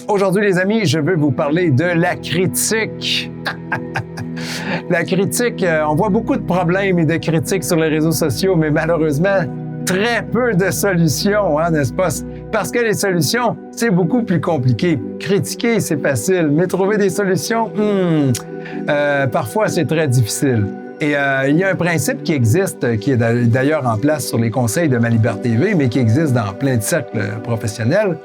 Aujourd'hui, les amis, je veux vous parler de la critique. La critique, on voit beaucoup de problèmes et de critiques sur les réseaux sociaux, mais malheureusement, très peu de solutions, n'est-ce pas? Parce que les solutions, c'est beaucoup plus compliqué. Critiquer, c'est facile, mais trouver des solutions, parfois, c'est très difficile. Et il y a un principe qui existe, qui est d'ailleurs en place sur les conseils de Malibert TV, mais qui existe dans plein de cercles professionnels,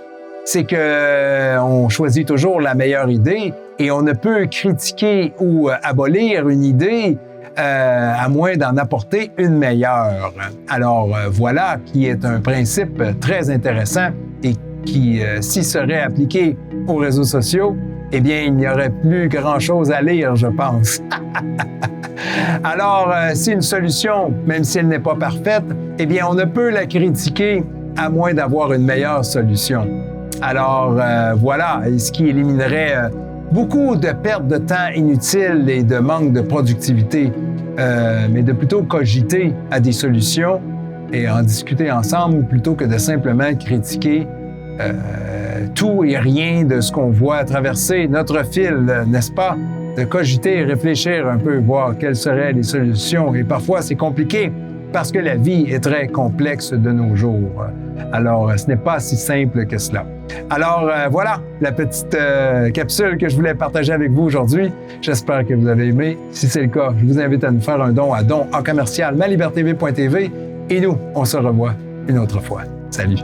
c'est qu'on choisit toujours la meilleure idée et on ne peut critiquer ou abolir une idée à moins d'en apporter une meilleure. Alors voilà qui est un principe très intéressant et qui, s'il serait appliqué aux réseaux sociaux, eh bien, il n'y aurait plus grand-chose à lire, je pense. Alors, si une solution, même si elle n'est pas parfaite, eh bien, on ne peut la critiquer à moins d'avoir une meilleure solution. Alors, voilà, ce qui éliminerait beaucoup de pertes de temps inutiles et de manque de productivité, mais de plutôt cogiter à des solutions et en discuter ensemble plutôt que de simplement critiquer tout et rien de ce qu'on voit traverser notre fil, n'est-ce pas? De cogiter et réfléchir un peu, voir quelles seraient les solutions. Et parfois, c'est compliqué parce que la vie est très complexe de nos jours. Alors, ce n'est pas si simple que cela. Alors, voilà la petite capsule que je voulais partager avec vous aujourd'hui. J'espère que vous avez aimé. Si c'est le cas, je vous invite à nous faire un don à don@malibertv.tv et nous, on se revoit une autre fois. Salut!